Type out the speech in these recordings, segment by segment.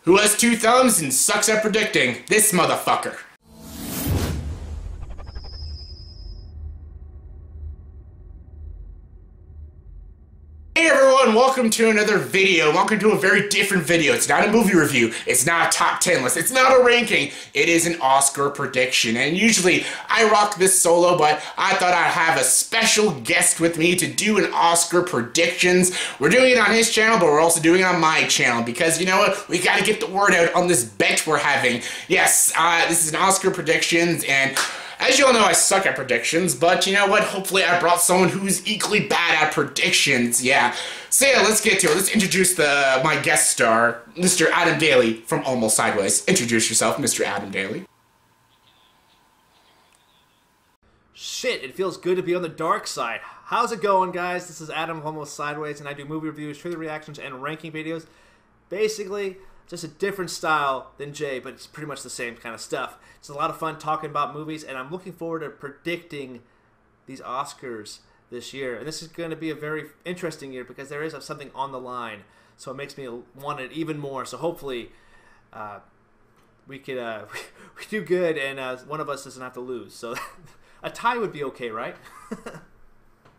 Who has two thumbs and sucks at predicting? This motherfucker. Hey everyone, welcome to another video. Welcome to a very different video. It's not a movie review. It's not a top 10 list. It's not a ranking. It is an Oscar prediction. And usually I rock this solo, but I thought I'd have a special guest with me to do an Oscar predictions. We're doing it on his channel, but we're also doing it on my channel because you know what? We gotta get the word out on this bet we're having. Yes, this is an Oscar predictions, and as you all know, I suck at predictions, but you know what? Hopefully I brought someone who's equally bad at predictions, yeah. So yeah, let's get to it. Let's introduce my guest star, Mr. Adam Daly from Almost Sideways. Introduce yourself, Mr. Adam Daly. Shit, it feels good to be on the dark side. How's it going, guys? This is Adam from Almost Sideways, and I do movie reviews, trailer reactions, and ranking videos. Basically, just a different style than Jay, but it's pretty much the same kind of stuff. It's a lot of fun talking about movies, and I'm looking forward to predicting these Oscars this year. And this is going to be a very interesting year because there is something on the line, so it makes me want it even more. So hopefully we could we do good, and one of us doesn't have to lose. So a tie would be okay, right?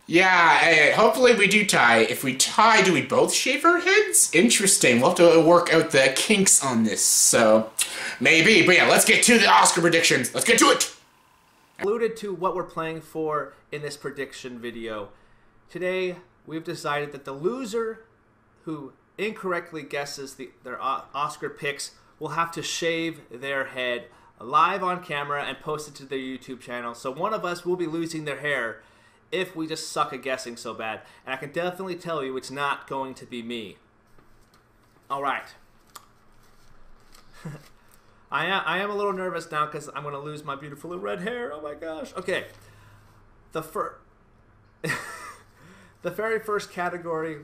Yeah, hopefully we do tie. If we tie, do we both shave our heads? Interesting. We'll have to work out the kinks on this, so maybe. But yeah, let's get to the Oscar predictions. Let's get to it! Alluded to what we're playing for in this prediction video. Today, we've decided that the loser who incorrectly guesses their Oscar picks will have to shave their head live on camera and post it to their YouTube channel. So one of us will be losing their hair if we just suck at guessing so bad. And I can definitely tell you it's not going to be me. Alright. I am a little nervous now because I'm going to lose my beautiful little red hair. Oh my gosh. Okay. The very first category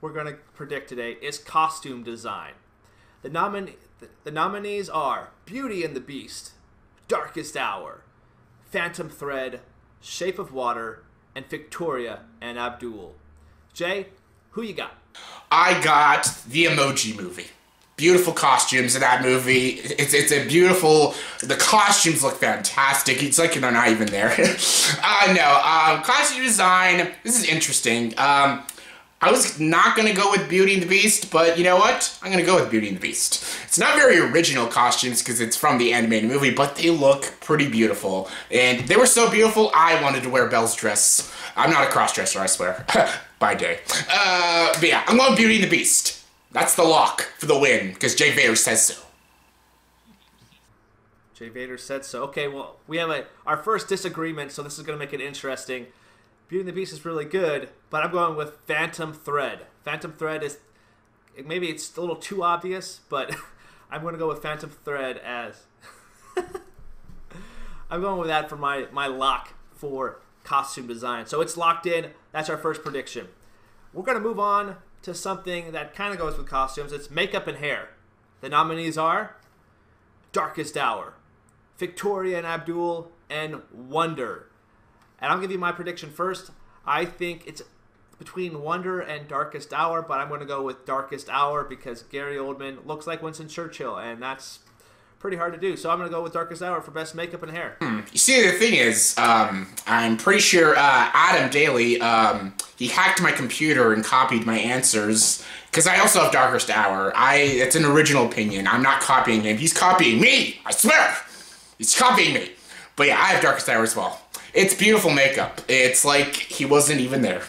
we're going to predict today is costume design. The nominees are Beauty and the Beast, Darkest Hour, Phantom Thread, Shape of Water, and Victoria and Abdul. Jay, who you got? I got the Emoji Movie. Beautiful costumes in that movie. It's a beautiful. The costumes look fantastic. It's like they're not even there. Costume design. This is interesting. I was not going to go with Beauty and the Beast, but you know what? I'm going to go with Beauty and the Beast. It's not very original costumes because it's from the animated movie, but they look pretty beautiful. And they were so beautiful, I wanted to wear Belle's dress. I'm not a cross-dresser, I swear. By day. But yeah, I'm going Beauty and the Beast. That's the lock for the win, because Jay Vader says so. Jay Vader said so. Okay, well, we have our first disagreement, so this is going to make it interesting. Beauty and the Beast is really good, but I'm going with Phantom Thread. Phantom Thread is, maybe it's a little too obvious, but I'm going to go with Phantom Thread as, I'm going with that for my lock for costume design. So it's locked in. That's our first prediction. We're going to move on to something that kind of goes with costumes. It's makeup and hair. The nominees are Darkest Hour, Victoria and Abdul, and Wonder. And I'll give you my prediction first. I think it's between Wonder and Darkest Hour, but I'm going to go with Darkest Hour because Gary Oldman looks like Winston Churchill, and that's pretty hard to do. So I'm going to go with Darkest Hour for best makeup and hair. You see, the thing is, I'm pretty sure Adam Daly, he hacked my computer and copied my answers, because I also have Darkest Hour. It's an original opinion. I'm not copying him. He's copying me! I swear! He's copying me! But yeah, I have Darkest Hour as well. It's beautiful makeup. It's like he wasn't even there.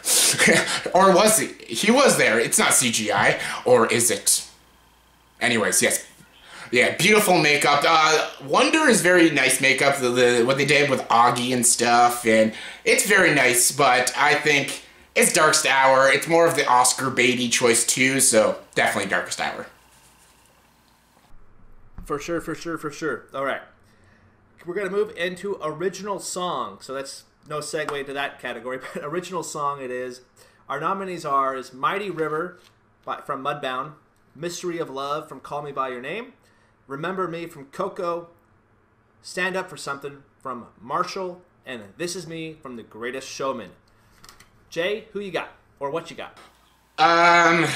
Or was he? He was there. It's not CGI. Or is it? Anyways, yes. Yeah, beautiful makeup. Wonder is very nice makeup. What they did with Augie and stuff. And it's very nice, but I think it's Darkest Hour. It's more of the Oscar baity choice too, so definitely Darkest Hour. For sure, for sure, for sure. All right. We're going to move into original song. So that's no segue to that category, but original song it is. Our nominees is Mighty River from Mudbound, Mystery of Love from Call Me By Your Name, Remember Me from Coco, Stand Up For Something from Marshall, and This Is Me from The Greatest Showman. Jay, who you got? Or what you got? Um,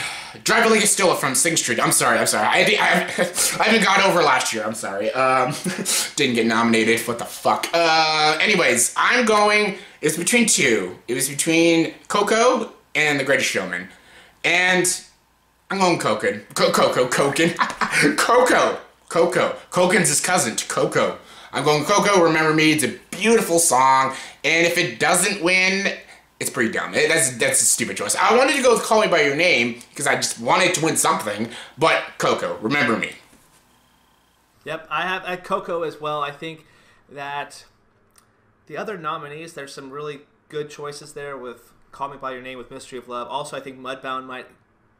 Driver Like a Stilla from Sing Street. I'm sorry. I haven't got over last year. I'm sorry. Didn't get nominated. What the fuck? Anyways, I'm going. It's between two. It was between Coco and The Greatest Showman, and I'm going Coco. Coco. Cocon's his cousin to Coco. I'm going Coco. Remember Me. It's a beautiful song, and if it doesn't win, it's pretty dumb. That's a stupid choice. I wanted to go with Call Me By Your Name because I just wanted to win something, but Coco, Remember Me. Yep, I have at Coco as well. I think that the other nominees, there's some really good choices there with Call Me By Your Name, with Mystery of Love. Also, I think Mudbound might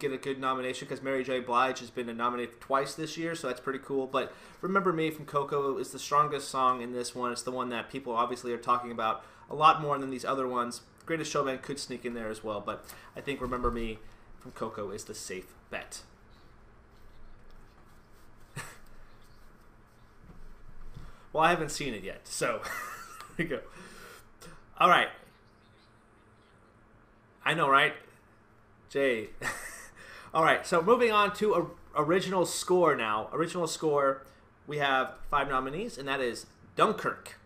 get a good nomination because Mary J. Blige has been nominated twice this year, so that's pretty cool. But Remember Me from Coco is the strongest song in this one. It's the one that people obviously are talking about a lot more than these other ones. Greatest Showman could sneak in there as well, but I think Remember Me from Coco is the safe bet. Well, I haven't seen it yet, so there you go. All right. I know, right? Jay. All right, so moving on to original score now. Original score, we have 5 nominees, and that is Dunkirk,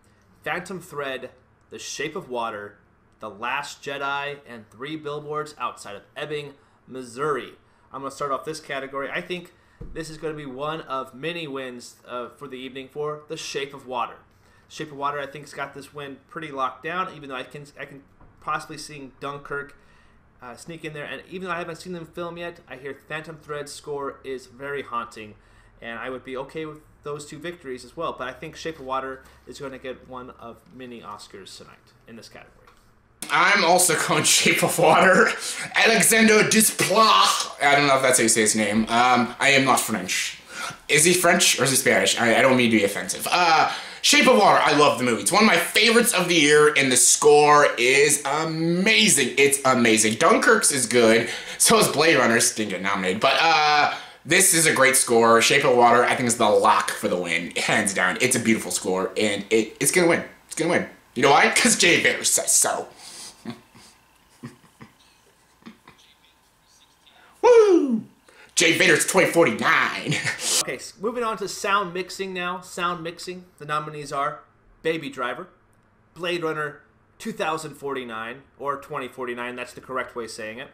Phantom Thread, The Shape of Water, The Last Jedi, and 3 Billboards Outside of Ebbing, Missouri. I'm going to start off this category. I think this is going to be one of many wins for the evening for The Shape of Water. Shape of Water, I think, has got this win pretty locked down, even though I can possibly see Dunkirk sneak in there. And even though I haven't seen them film yet, I hear Phantom Thread's score is very haunting, and I would be okay with those 2 victories as well. But I think Shape of Water is going to get one of many Oscars tonight in this category. I'm also going Shape of Water. Alexander Desplat. I don't know if that's how you say his name. I am not French. Is he French or is he Spanish? I don't mean to be offensive. Shape of Water, I love the movie. It's one of my favorites of the year, and the score is amazing. It's amazing. Dunkirk's is good. So is Blade Runner. Didn't get nominated. But this is a great score. Shape of Water, I think, is the lock for the win. Hands down. It's a beautiful score, and it's going to win. It's going to win. You know why? Because Jay Bader says so. Woo! Jay Vader's 2049. Okay, moving on to sound mixing now. Sound mixing. The nominees are Baby Driver, Blade Runner 2049, or 2049, that's the correct way of saying it,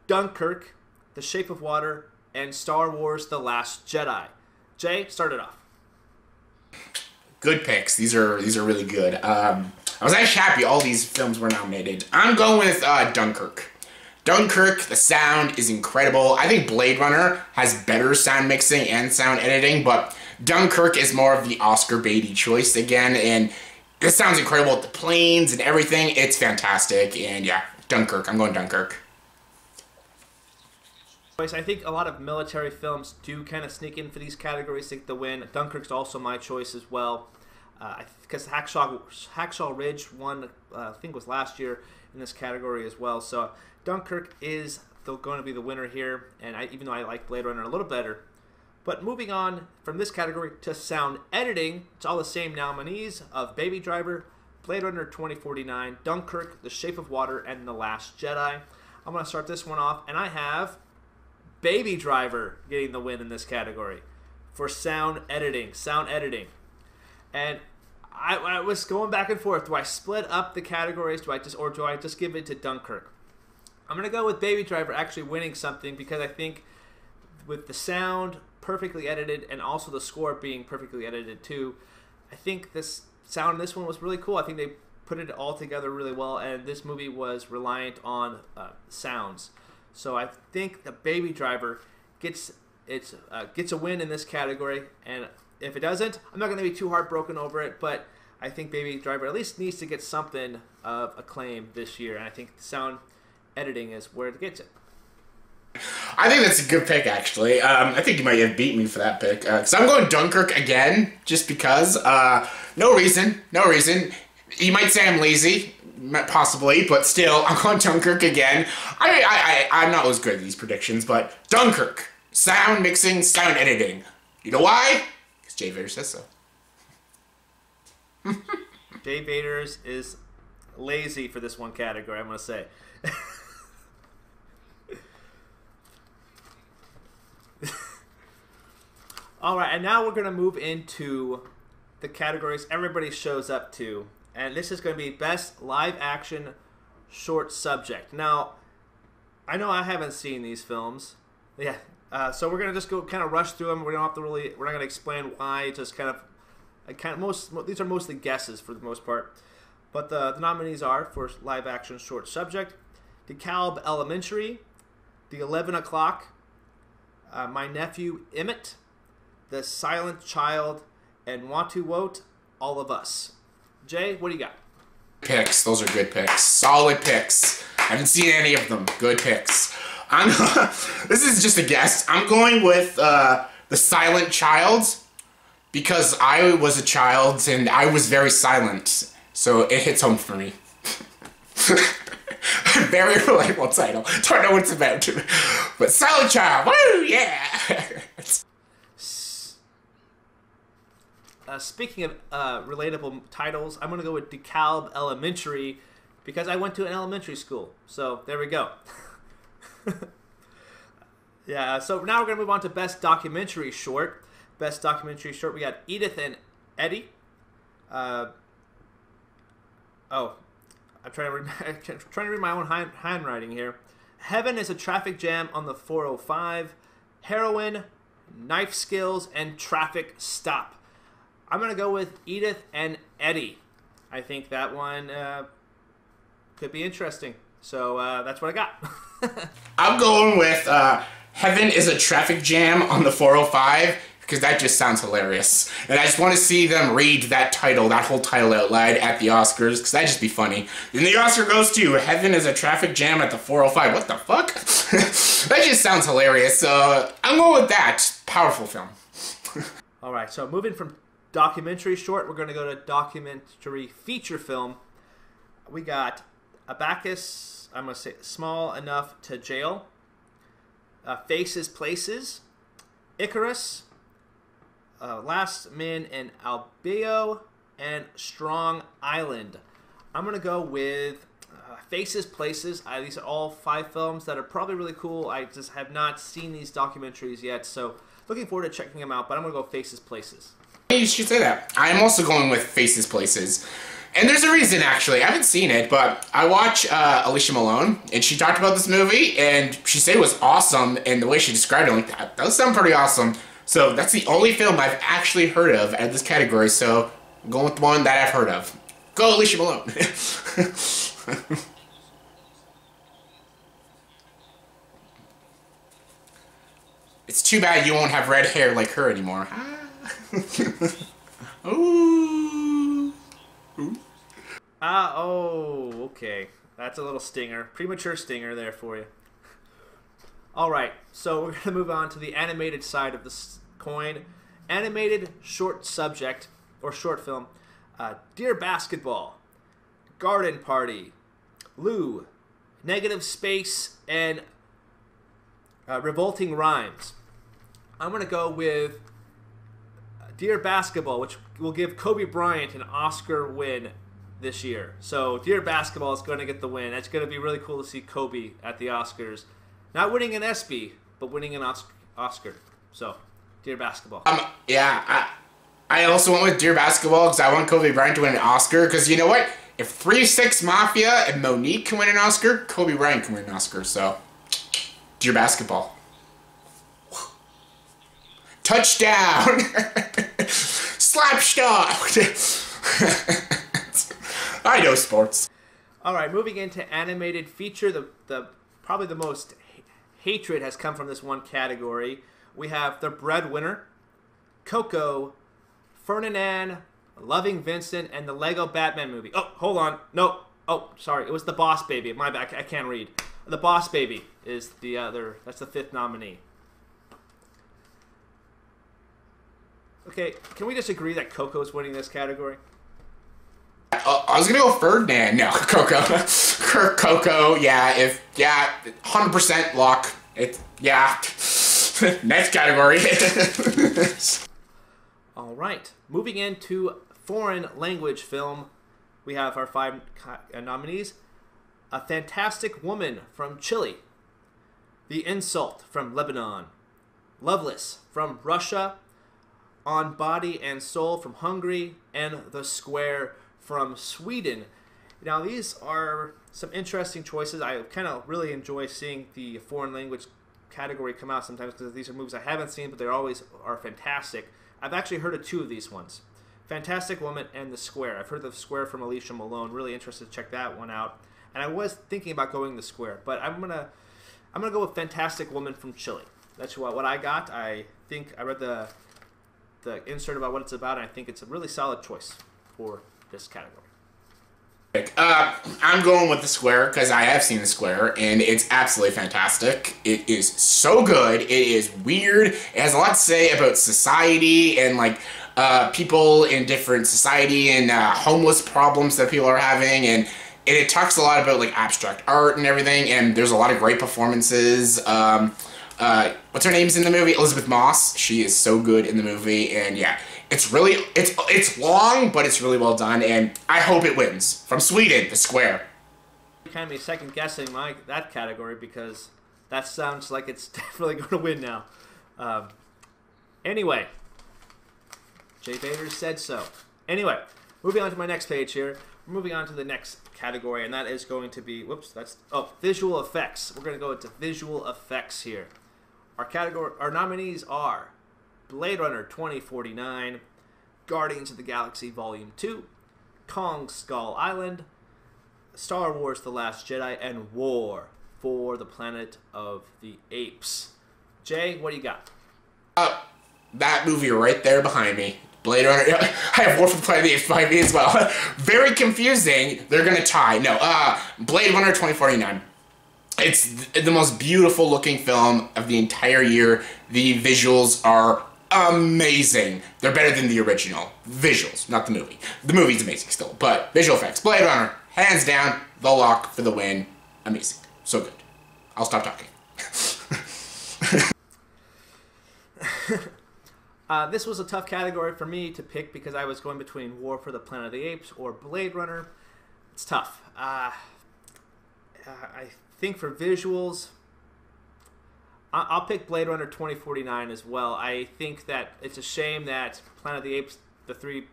Dunkirk, The Shape of Water, and Star Wars The Last Jedi. Jay, start it off. Good picks. These are really good. I was actually happy all these films were nominated. I'm going with Dunkirk. Dunkirk, the sound is incredible. I think Blade Runner has better sound mixing and sound editing, but Dunkirk is more of the Oscar baity choice again, and it sounds incredible with the planes and everything. It's fantastic, and yeah, Dunkirk. I'm going Dunkirk. I think a lot of military films do kind of sneak in for these categories to get the win. Dunkirk's also my choice as well, because Hacksaw Ridge won, I think, was last year in this category as well. So Dunkirk is going to be the winner here, and even though I like Blade Runner a little better. But moving on from this category to sound editing, it's all the same nominees of Baby Driver, Blade Runner 2049, Dunkirk, The Shape of Water, and The Last Jedi. I'm going to start this one off, and I have Baby Driver getting the win in this category for sound editing. And I was going back and forth. Do I split up the categories? Do I just give it to Dunkirk? I'm going to go with Baby Driver actually winning something, because I think with the sound perfectly edited and also the score being perfectly edited too, I think this sound in this one was really cool. I think they put it all together really well, and this movie was reliant on sounds. So I think the Baby Driver gets a win in this category, and if it doesn't, I'm not going to be too heartbroken over it, but I think Baby Driver at least needs to get something of acclaim this year, and I think the sound editing is where it gets it. I think that's a good pick, actually. I think you might have beat me for that pick. So I'm going Dunkirk again, just because. No reason. You might say I'm lazy, possibly, but still, I'm going Dunkirk again. I'm not as good at these predictions, but Dunkirk. Sound mixing, sound editing. You know why? Because Jay Vader says so. Jay Vader's is lazy for this one category, I'm going to say. All right, and now we're going to move into the categories everybody shows up to. And this is going to be Best Live Action Short Subject. Now, I know I haven't seen these films. Yeah, so we're going to just go kind of rush through them. We're not going to explain why, just these are mostly guesses for the most part. But the nominees are, for Live Action Short Subject, DeKalb Elementary, The 11 O'Clock, My Nephew Emmett, The Silent Child, and Want to Wote, All of Us. Jay, what do you got? Picks. Those are good picks. Solid picks. I haven't seen any of them. Good picks. This is just a guess. I'm going with The Silent Child because I was a child and I was very silent. So it hits home for me. Very relatable title. Don't know what it's about. But Silent Child. Woo! Yeah! Speaking of relatable titles, I'm going to go with DeKalb Elementary because I went to an elementary school. So there we go. Yeah, so now we're going to move on to Best Documentary Short. Best Documentary Short, we got Edith and Eddie. I'm trying to read my own handwriting here. Heaven is a Traffic Jam on the 405. Heroin, Knife Skills, and Traffic Stop. I'm going to go with Edith and Eddie. I think that one could be interesting. So that's what I got. I'm going with Heaven is a Traffic Jam on the 405 because that just sounds hilarious. And I just want to see them read that whole title out loud at the Oscars because that'd just be funny. And the Oscar goes to Heaven is a Traffic Jam at the 405. What the fuck? That just sounds hilarious. So I'm going with that. Powerful film. All right, so moving from documentary short, we're going to go to documentary feature film. We got Abacus, I'm going to say Small Enough to Jail, Faces Places, Icarus, Last Man in Albio, and Strong Island. I'm going to go with Faces Places. These are all 5 films that are probably really cool. I just have not seen these documentaries yet, so looking forward to checking them out, but I'm going to go Faces Places. You should say that. I'm also going with Faces Places. And there's a reason, actually. I haven't seen it, but I watch Alicia Malone, and she talked about this movie, and she said it was awesome, and the way she described it, I'm like, that does sound pretty awesome. So that's the only film I've actually heard of at this category, so I'm going with the one that I've heard of. Go Alicia Malone. It's too bad you won't have red hair like her anymore. Ooh. Ooh. Oh, okay. That's a little stinger. Premature stinger there for you. Alright, so we're going to move on to the animated side of this coin. Animated short subject, or short film. Dear Basketball, Garden Party, Lou, Negative Space, and Revolting Rhymes. I'm going to go with Dear Basketball, which will give Kobe Bryant an Oscar win this year. So Dear Basketball is going to get the win. It's going to be really cool to see Kobe at the Oscars. Not winning an ESPY, but winning an Oscar. So, Dear Basketball. Yeah, I also went with Dear Basketball because I want Kobe Bryant to win an Oscar. Because you know what? If 3 6 Mafia and Monique can win an Oscar, Kobe Bryant can win an Oscar. So, Dear Basketball. Touchdown! Slapshot! I know sports. All right, moving into animated feature, the probably the most hatred has come from this one category. We have The Breadwinner, Coco, Ferdinand, Loving Vincent, and the Lego Batman movie. Oh, hold on. No. Oh, sorry. It was The Boss Baby. My bad. I can't read. The Boss Baby is the other. That's the 5th nominee. Okay, can we just agree that Coco's winning this category? I was gonna go Ferdinand. No, Coco. Coco, yeah, 100% lock. Next category. All right, moving into foreign language film, we have our 5 nominees. A Fantastic Woman from Chile. The Insult from Lebanon. Loveless from Russia. On Body and Soul from Hungary, and The Square from Sweden. Now, these are some interesting choices. I kind of really enjoy seeing the foreign language category come out sometimes because these are movies I haven't seen, but they always are fantastic. I've actually heard of two of these ones. Fantastic Woman and The Square. I've heard The Square from Alicia Malone. Really interested to check that one out. And I was thinking about going The Square, but I'm gonna go with Fantastic Woman from Chile. That's what I got. I think I read the insert about what it's about, and I think it's a really solid choice for this category. I'm going with The Square because I have seen The Square and it's absolutely fantastic. It is so good. It is weird. It has a lot to say about society and like people in different society and homeless problems that people are having, and it talks a lot about like abstract art and everything. And there's a lot of great performances. What's her name's in the movie? Elizabeth Moss. She is so good in the movie, and yeah. It's long, but it's really well done, and I hope it wins. From Sweden, The Square. Kind of be second guessing that category because that sounds like it's definitely going to win now. Anyway, Jay Bader said so. Anyway, moving on to my next page here. We're moving on to the next category, and that is going to be visual effects. We're going to go into visual effects here. Our nominees are Blade Runner 2049, Guardians of the Galaxy Volume 2, Kong Skull Island, Star Wars The Last Jedi, and War for the Planet of the Apes. Jay, what do you got? That movie right there behind me. Blade Runner. I have War for the Planet of the Apes behind me as well. Very confusing. They're going to tie. No, Blade Runner 2049. It's the most beautiful looking film of the entire year. The visuals are amazing. They're better than the original. Visuals, not the movie. The movie's amazing still, but visual effects. Blade Runner, hands down, the lock for the win. Amazing. So good. I'll stop talking. This was a tough category for me to pick because I was going between War for the Planet of the Apes or Blade Runner. It's tough. I think for visuals, I'll pick Blade Runner 2049 as well. I think that it's a shame that Planet of the Apes, the three,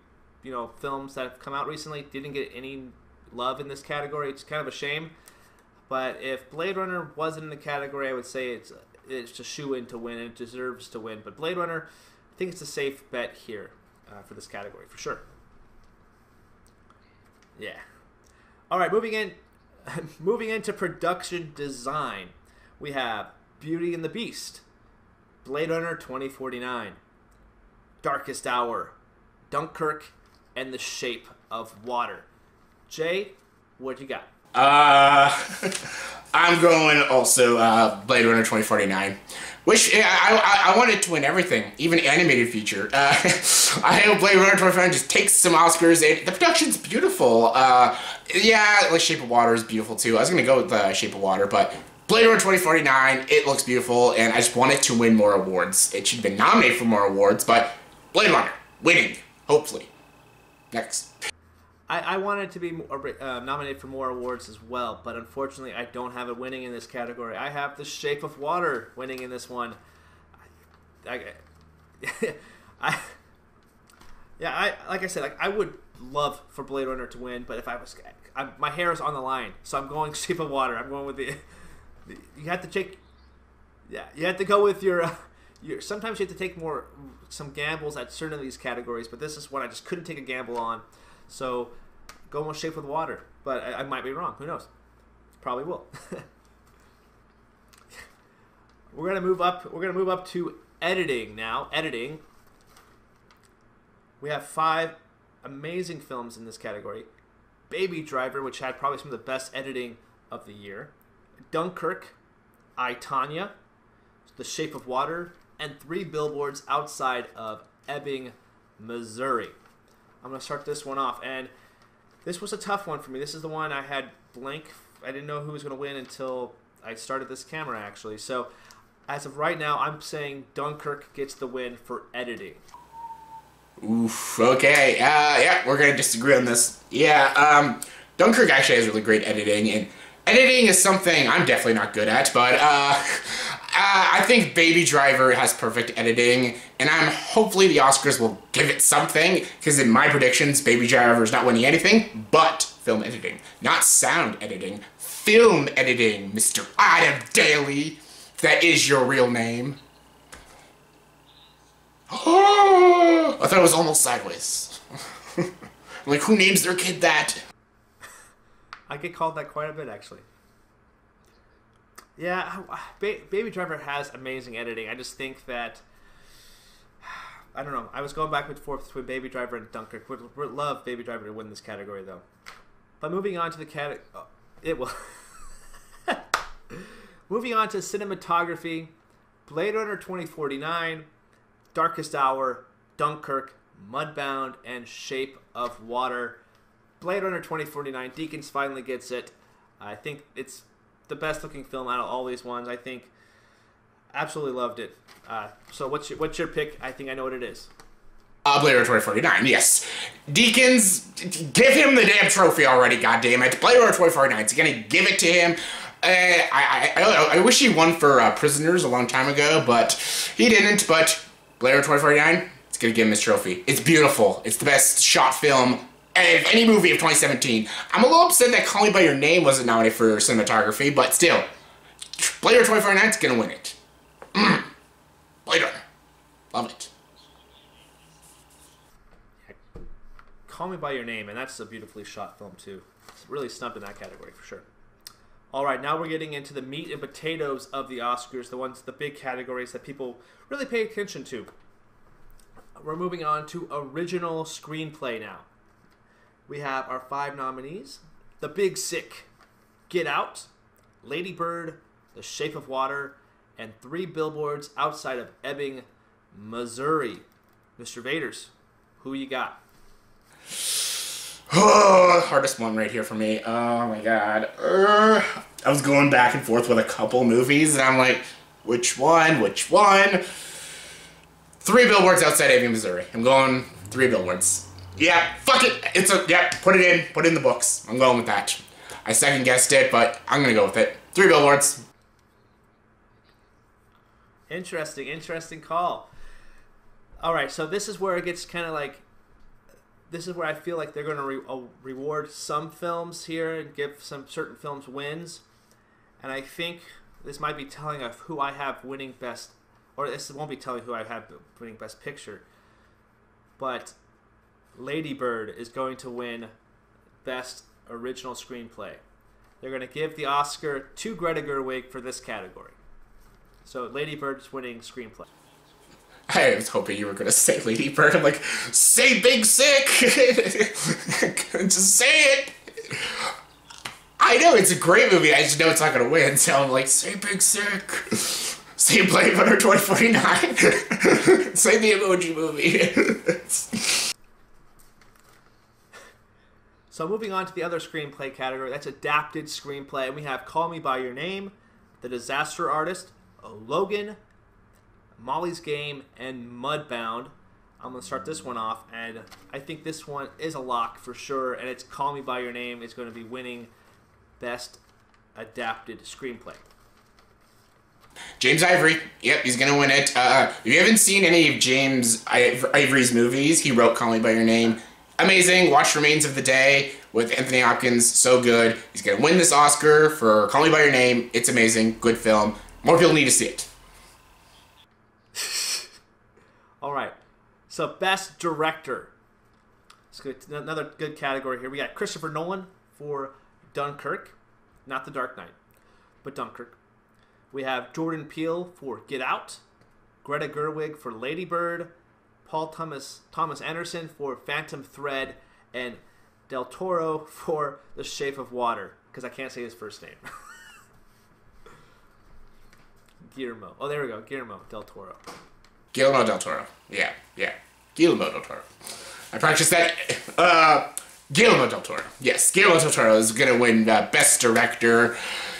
films that have come out recently, didn't get any love in this category. It's kind of a shame. But if Blade Runner wasn't in the category, I would say it's a shoo-in to win, and it deserves to win. But Blade Runner, I think it's a safe bet here for this category, for sure. Yeah. All right, moving into production design, we have Beauty and the Beast, Blade Runner 2049, Darkest Hour, Dunkirk, and The Shape of Water. Jay, what you got? I'm going also Blade Runner 2049. Which I wanted to win everything, even animated feature. I hope Blade Runner 2049 just takes some Oscars. The production's beautiful. Yeah, like Shape of Water is beautiful too. I was gonna go with the Shape of Water, but Blade Runner 2049, it looks beautiful, and I just want it to win more awards. It should have been nominated for more awards, but Blade Runner, winning, hopefully. Next. I wanted to be nominated for more awards as well, but unfortunately I don't have it winning in this category. I have The Shape of Water winning in this one. Like I said, I would love for Blade Runner to win, but if my hair is on the line, so I'm going Shape of Water. I'm going with you have to take, you have to go with your sometimes you have to take some gambles at certain of these categories, but this is one I just couldn't take a gamble on. So, go with Shape of Water, but I might be wrong. Who knows? Probably will. We're gonna move up. We're gonna move up to editing now. Editing. We have 5 amazing films in this category: Baby Driver, which had probably some of the best editing of the year; Dunkirk; I, Tonya; The Shape of Water; and 3 Billboards Outside of Ebbing, Missouri. I'm going to start this one off, and this was a tough one for me. This is the one I had blank. I didn't know who was going to win until I started this camera, actually. So, as of right now, I'm saying Dunkirk gets the win for editing. Oof, okay. Yeah, we're going to disagree on this. Yeah, Dunkirk actually has really great editing, and editing is something I'm definitely not good at, but I think Baby Driver has perfect editing, and hopefully the Oscars will give it something, because in my predictions, Baby Driver is not winning anything but film editing. Not sound editing, film editing, Mr. Adam Daly. That is your real name. Oh, I thought it was almost sideways. Like, who names their kid that? I get called that quite a bit, actually. Yeah, Baby Driver has amazing editing. I just think that, I don't know. I was going back and forth between Baby Driver and Dunkirk. Would love Baby Driver to win this category, though. But moving on to the category, it will. Moving on to cinematography, Blade Runner 2049, Darkest Hour, Dunkirk, Mudbound, and Shape of Water. Blade Runner 2049, Deakins finally gets it. I think it's the best looking film out of all these ones. I think absolutely loved it. So what's your pick? I think I know what it is. Blade Runner 2049, yes. Deakins, give him the damn trophy already, goddammit. Blade Runner 2049, is gonna give it to him. I wish he won for Prisoners a long time ago, but he didn't. But Blade Runner 2049, it's gonna give him his trophy. It's beautiful. It's the best shot film of any movie of 2017. I'm a little upset that Call Me By Your Name wasn't nominated for cinematography, but still, Blade Runner 2049 is gonna win it. Blade Runner, love it. Call Me By Your Name, and that's a beautifully shot film too. It's really snubbed in that category for sure. All right, now we're getting into the meat and potatoes of the Oscars, the big categories that people really pay attention to. We're moving on to original screenplay now. We have our 5 nominees: The Big Sick, Get Out, Lady Bird, The Shape of Water, and 3 Billboards Outside of Ebbing, Missouri. Mr. Vaders, who you got? Oh, hardest one right here for me. Oh my god. I was going back and forth with a couple movies, and I'm like, which one? 3 Billboards Outside Ebbing, Missouri. I'm going 3 Billboards. Yeah, fuck it. Put it in the books. I'm going with that. I second guessed it, but I'm gonna go with it. 3 Billboards. Interesting call. All right, so this is where it gets kind of like, this is where I feel like they're going to reward some films here and give some certain films wins. And I think this might be telling of who I have winning best, or this won't be telling who I have winning best picture. But Lady Bird is going to win best original screenplay. They're going to give the Oscar to Greta Gerwig for this category. So Lady Bird is winning screenplay. I was hoping you were going to say Lady Bird. I'm like, say Big Sick! Just say it! I know, it's a great movie, I just know it's not going to win, so I'm like, say Big Sick! Say Blade Runner 2049! Say the Emoji Movie! So moving on to the other screenplay category, that's adapted screenplay, and we have Call Me By Your Name, The Disaster Artist, Logan, Molly's Game, and Mudbound. I'm going to start this one off, and I think this one is a lock for sure, and it's Call Me By Your Name. It's going to be winning Best Adapted Screenplay. James Ivory. Yep, he's going to win it. If you haven't seen any of James Ivory's movies, he wrote Call Me By Your Name. Amazing. Watch Remains of the Day with Anthony Hopkins. So good. He's going to win this Oscar for Call Me By Your Name. It's amazing. Good film. More people need to see it. All right. So Best Director. Let's go to another good category here. We got Christopher Nolan for Dunkirk. Not The Dark Knight, but Dunkirk. We have Jordan Peele for Get Out. Greta Gerwig for Lady Bird. Paul Thomas Anderson for Phantom Thread. And Del Toro for The Shape of Water. Because I can't say his first name. Guillermo. Oh, there we go. Guillermo Del Toro. Guillermo Del Toro. Yeah. Guillermo Del Toro. I practiced that. Guillermo Del Toro. Yes, Guillermo Del Toro is going to win Best Director.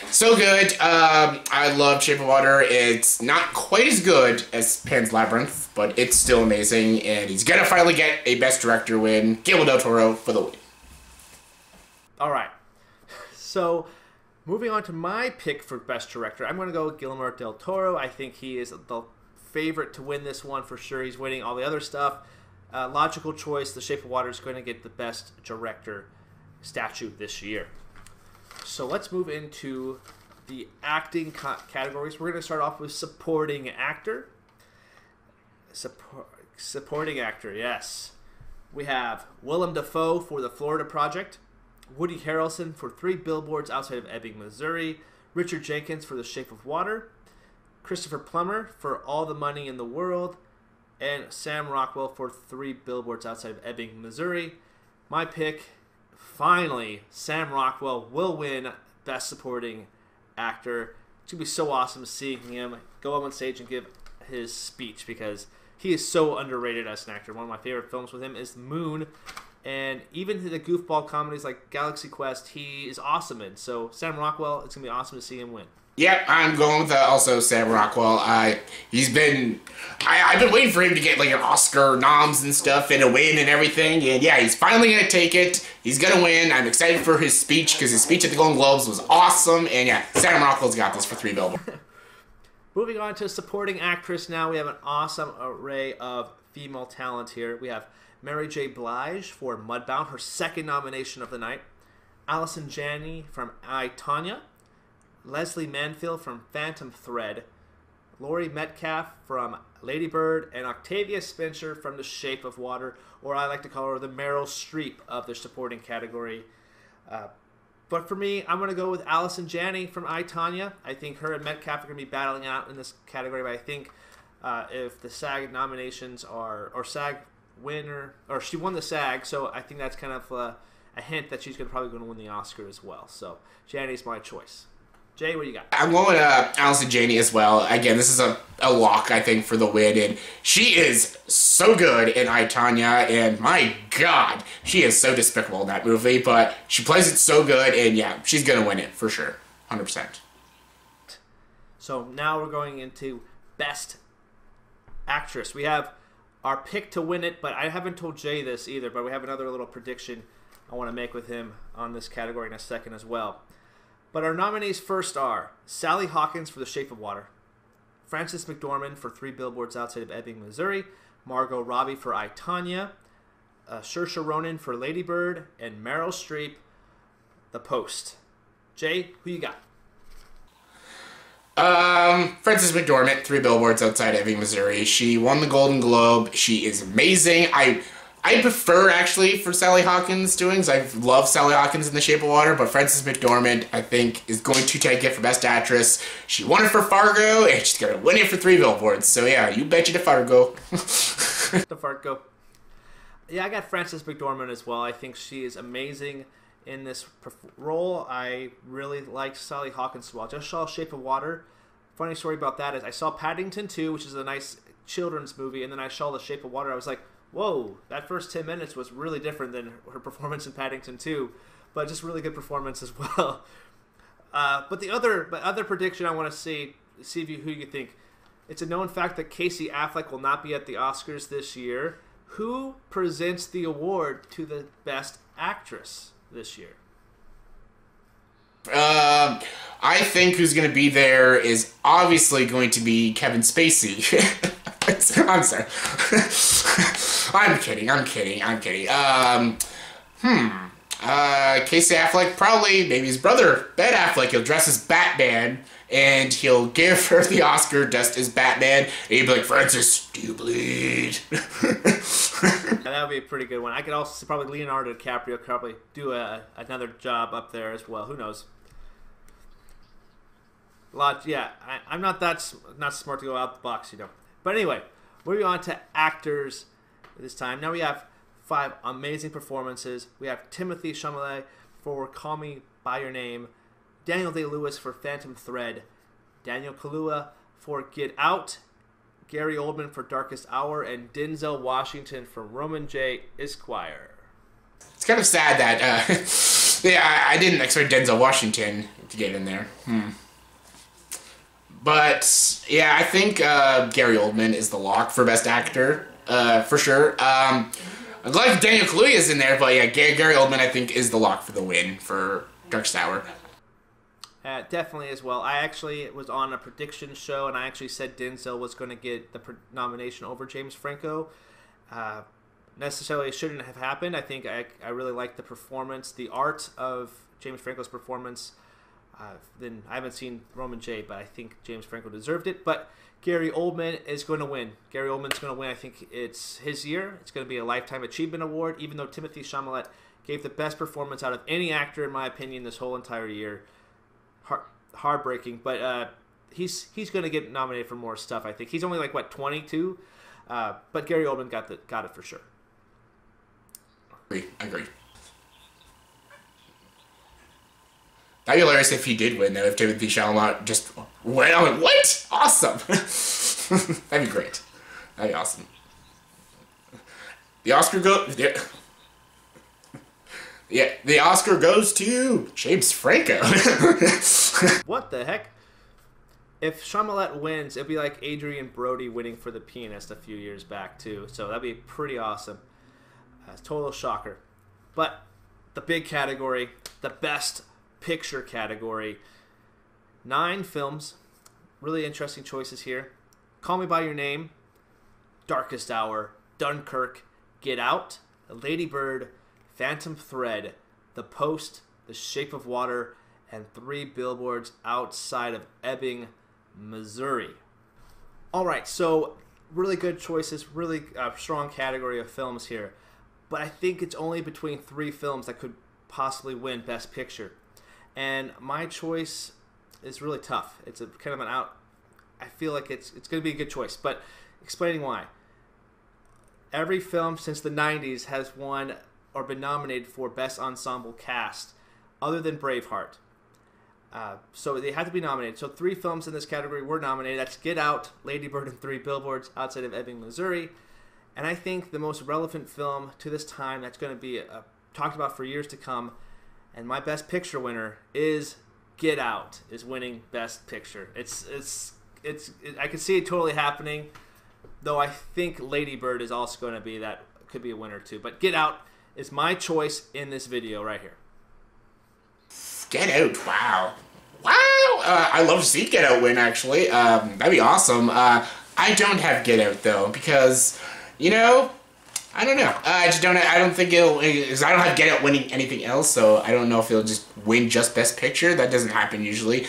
So good. I love Shape of Water. It's not quite as good as Pan's Labyrinth, but it's still amazing, and he's going to finally get a Best Director win. Guillermo Del Toro for the win. All right. So Moving on to my pick for Best Director, I'm going to go with Guillermo del Toro. I think he is the favorite to win this one for sure. He's winning all the other stuff. Logical choice, The Shape of Water is going to get the Best Director statue this year. So let's move into the acting categories. We're going to start off with Supporting Actor. Supporting Actor, yes. We have Willem Dafoe for The Florida Project, Woody Harrelson for 3 Billboards Outside of Ebbing, Missouri, Richard Jenkins for The Shape of Water, Christopher Plummer for All the Money in the World, and Sam Rockwell for 3 Billboards Outside of Ebbing, Missouri. My pick, finally, Sam Rockwell will win Best Supporting Actor. It's going to be so awesome seeing him go up on stage and give his speech because he is so underrated as an actor. One of my favorite films with him is Moon. And even the goofball comedies like Galaxy Quest, he is awesome in. So Sam Rockwell, it's going to be awesome to see him win. Yep, I'm going with also Sam Rockwell. I've been waiting for him to get like an Oscar noms and stuff and a win and everything. And yeah, he's finally going to take it. He's going to win. I'm excited for his speech because his speech at the Golden Globes was awesome. And yeah, Sam Rockwell's got this for 3 Billboards. Moving on to Supporting Actress now, we have an awesome array of female talent here. We have Mary J. Blige for Mudbound, her 2nd nomination of the night. Allison Janney from I, Tonya. Leslie Manfield from Phantom Thread. Laurie Metcalf from Lady Bird. And Octavia Spencer from The Shape of Water, or I like to call her the Meryl Streep of the supporting category. But for me, I'm going to go with Allison Janney from I, Tonya. I think her and Metcalf are going to be battling out in this category, but I think if the SAG nominations are, or SAG winner, or she won the SAG, so I think that's kind of a hint that she's probably going to win the Oscar as well. So Janney's my choice. Jay, what do you got? I'm going with Allison Janney as well. Again, this is a lock, I think, for the win. And she is so good in I, Tonya. And my God, she is so despicable in that movie. But she plays it so good. And yeah, she's going to win it for sure. 100%. So now we're going into Best Actress. We have our pick to win it, but I haven't told Jay this either. But we have another little prediction I want to make with him on this category in a second as well. But our nominees first are Sally Hawkins for The Shape of Water, Frances McDormand for 3 Billboards Outside of Ebbing, Missouri, Margot Robbie for I, Tonya, Saoirse Ronan for Lady Bird, and Meryl Streep, The Post. Jay, who you got? Frances McDormand, 3 Billboards Outside Ebbing, Missouri. She won the Golden Globe. She is amazing. I prefer, actually, for Sally Hawkins' doings. I love Sally Hawkins in The Shape of Water, but Frances McDormand, I think, is going to take it for Best Actress. She won it for Fargo, and she's going to win it for 3 Billboards. So, yeah, you bet you to Fargo. The Fargo. Yeah, I got Frances McDormand as well. I think she is amazing in this role. I really like Sally Hawkins as well. Just saw Shape of Water. Funny story about that is I saw Paddington 2, which is a nice children's movie, and then I saw The Shape of Water. I was like, whoa, that first 10 minutes was really different than her performance in Paddington 2, but just really good performance as well. But other prediction I want to see who you think. It's a known fact that Casey Affleck will not be at the Oscars this year. Who presents the award to the Best Actress this year? I think who's going to be there is obviously going to be Kevin Spacey. I'm sorry. I'm kidding. Casey Affleck, probably, maybe his brother, Ben Affleck. He'll dress as Batman, and he'll give her the Oscar dressed as Batman, and he'll be like, Francis, do you bleed? That would be a pretty good one. I could also see probably Leonardo DiCaprio probably do another job up there as well. Who knows? I'm not smart to go out the box, you know. But anyway, moving on to actors this time. Now we have 5 amazing performances. We have Timothée Chalamet for Call Me By Your Name, Daniel Day-Lewis for Phantom Thread, Daniel Kaluuya for Get Out, Gary Oldman for Darkest Hour, and Denzel Washington for Roman J. Esquire. It's kind of sad that I didn't expect Denzel Washington to get in there. But, yeah, I think Gary Oldman is the lock for Best Actor, for sure. I'd like Daniel Kaluuya is in there, but yeah, Gary Oldman, I think, is the lock for the win for Darkest Hour. Definitely as well. I actually was on a prediction show, and I actually said Denzel was going to get the nomination over James Franco. Necessarily shouldn't have happened. I think I really like the performance, the art of James Franco's performance. Then I haven't seen Roman J, but I think James Franco deserved it. But Gary Oldman is going to win. Gary Oldman's going to win. I think it's his year. It's going to be a Lifetime Achievement Award, even though Timothée Chalamet gave the best performance out of any actor, in my opinion, this whole entire year. Heartbreaking, but he's going to get nominated for more stuff. I think he's only like 22, but Gary Oldman got it for sure. I agree. That'd be hilarious if he did win, though. If Timothée Chalamet just went, I'm like, what? Awesome. That'd be great. That'd be awesome. The Oscar the Oscar goes to James Franco. What the heck? If Chalamet wins, it'd be like Adrian Brody winning for The Pianist a few years back, too. So that'd be pretty awesome. Total shocker. But the big category, the best picture category, 9 films. Really interesting choices here. Call Me By Your Name, Darkest Hour, Dunkirk, Get Out, Lady Bird, Phantom Thread, The Post, The Shape of Water, and 3 Billboards Outside of Ebbing, Missouri. All right, so really good choices, really strong category of films here. But I think it's only between 3 films that could possibly win Best Picture. And my choice is really tough. It's a kind of an out. I feel like it's going to be a good choice, but explaining why. Every film since the 90s has won or been nominated for Best Ensemble Cast, other than Braveheart. So they had to be nominated. So 3 films in this category were nominated. That's Get Out, Lady Bird, and 3 Billboards Outside of Ebbing, Missouri. And I think the most relevant film to this time that's going to be talked about for years to come, and my Best Picture winner is Get Out, is winning Best Picture. I can see it totally happening, though I think Lady Bird is also going to be that, could be a winner too. But Get Out is my choice in this video right here. Get Out, wow. I love to see Get Out win, actually. That'd be awesome. I don't have Get Out, though, because, you know, I don't know. I don't think it'll, because I don't have Get Out winning anything else, so I don't know if it'll just win just Best Picture. That doesn't happen usually.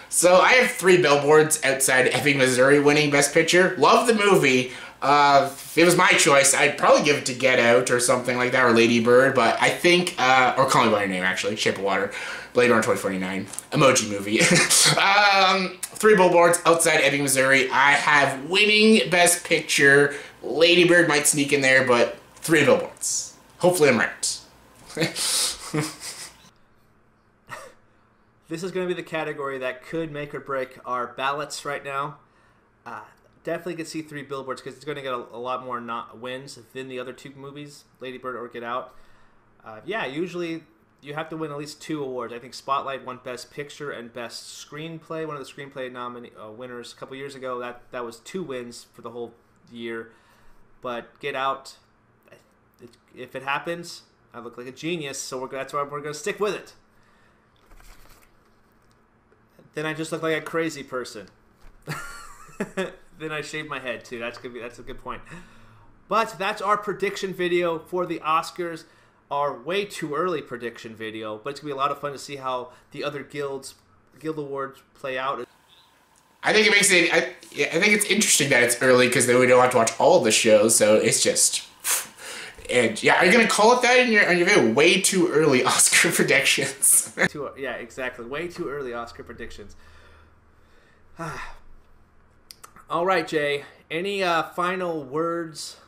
So I have 3 Billboards Outside Ebbing, Missouri winning Best Picture. Love the movie. If it was my choice, I'd probably give it to Get Out or something like that, or Lady Bird, but I think, or Call Me By Your Name, actually, Shape of Water, Blade Runner 2049, Emoji Movie. 3 Billboards Outside Ebbing, Missouri. I have winning Best Picture. Lady Bird might sneak in there, but 3 Billboards. Hopefully I'm right. This is going to be the category that could make or break our ballots right now. Definitely could see 3 Billboards because it's going to get a lot more wins than the other 2 movies, Lady Bird or Get Out. Yeah, usually you have to win at least 2 awards. I think Spotlight won Best Picture and Best Screenplay. One of the Screenplay winners a couple years ago, that was 2 wins for the whole year. But Get Out, if it happens, I look like a genius, so that's why we're going to stick with it. Then I just look like a crazy person. Then I shave my head too. That's a good point. But that's our prediction video for the Oscars. Our way too early prediction video, but it's gonna be a lot of fun to see how the other guild awards play out. I think it makes it. I think it's interesting that it's early because then we don't have to watch all of the shows. So it's just. And yeah, are you gonna call it that in your video? Way too early Oscar predictions. Yeah, exactly. Way too early Oscar predictions. All right, Jay. Any final words?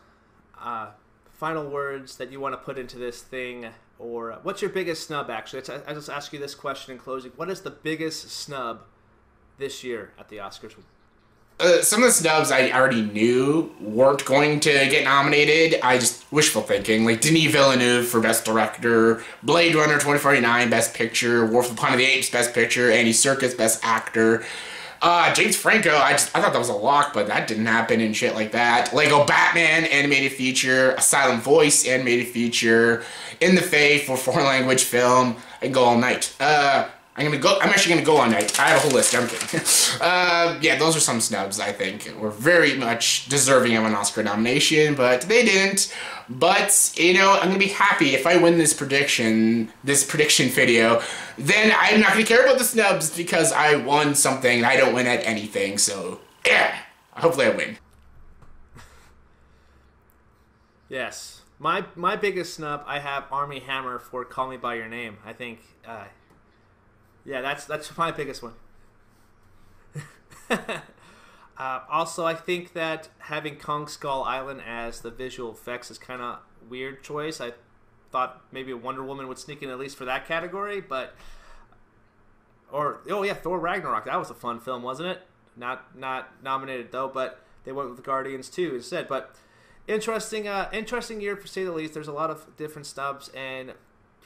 Final words that you want to put into this thing, or what's your biggest snub? Actually, I just ask you this question in closing. What is the biggest snub this year at the Oscars? Some of the snubs I already knew weren't going to get nominated. I just wishful thinking, like Denis Villeneuve for Best Director, Blade Runner 2049 Best Picture, War for the Planet of the Apes Best Picture, Andy Serkis Best Actor. James Franco, I thought that was a lock, but that didn't happen and shit like that. Lego Batman Animated Feature, A Silent Voice Animated Feature, In the Faith for foreign language film, and go all night. I I'm actually gonna go on night. I have a whole list. I'm kidding. Yeah, those are some snubs. I think were very much deserving of an Oscar nomination, but they didn't. But you know, I'm gonna be happy if I win this prediction video. Then I'm not gonna care about the snubs because I won something and I don't win at anything. So yeah, hopefully I win. Yes, my biggest snub, I have Armie Hammer for Call Me by Your Name. I think. Yeah, that's my biggest one. Also, I think that having Kong Skull Island as the visual effects is kind of weird choice. I thought maybe Wonder Woman would sneak in at least for that category, but oh yeah, Thor Ragnarok. That was a fun film, wasn't it? Not nominated though, but they went with the Guardians 2 instead. But interesting year to say the least. There's a lot of different snubs and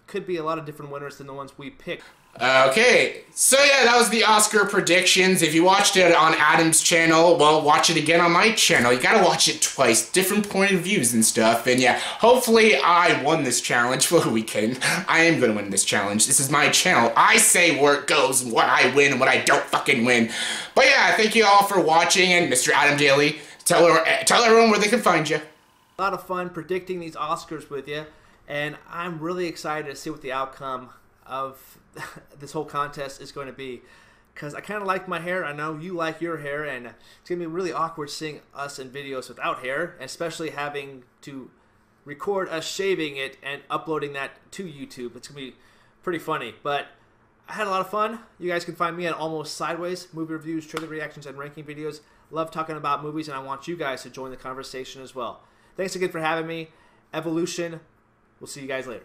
could be a lot of different winners than the ones we picked. Okay, so yeah, that was the Oscar predictions. If you watched it on Adam's channel, well, watch it again on my channel. You gotta watch it twice, different point of views and stuff. And yeah, hopefully I won this challenge. Well, we kidding? I am gonna win this challenge. This is my channel. I say where it goes, and what I win, and what I don't fucking win. But yeah, thank you all for watching, and Mr. Adam Daly, tell everyone where they can find you. A lot of fun predicting these Oscars with you, and I'm really excited to see what the outcome of this whole contest is going to be, because I kind of like my hair. I know you like your hair, and it's going to be really awkward seeing us in videos without hair, especially having to record us shaving it and uploading that to YouTube. It's going to be pretty funny, but I had a lot of fun. You guys can find me at Almost Sideways, movie reviews, trailer reactions, and ranking videos. Love talking about movies, and I want you guys to join the conversation as well. Thanks again for having me. Evolution. We'll see you guys later.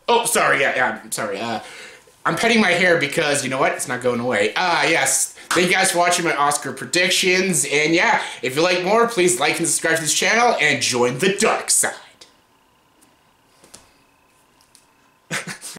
Oh, sorry, yeah, I'm sorry. I'm petting my hair because, you know what, it's not going away. Yes, thank you guys for watching my Oscar predictions, and yeah, if you like more, please like and subscribe to this channel, and join the dark side.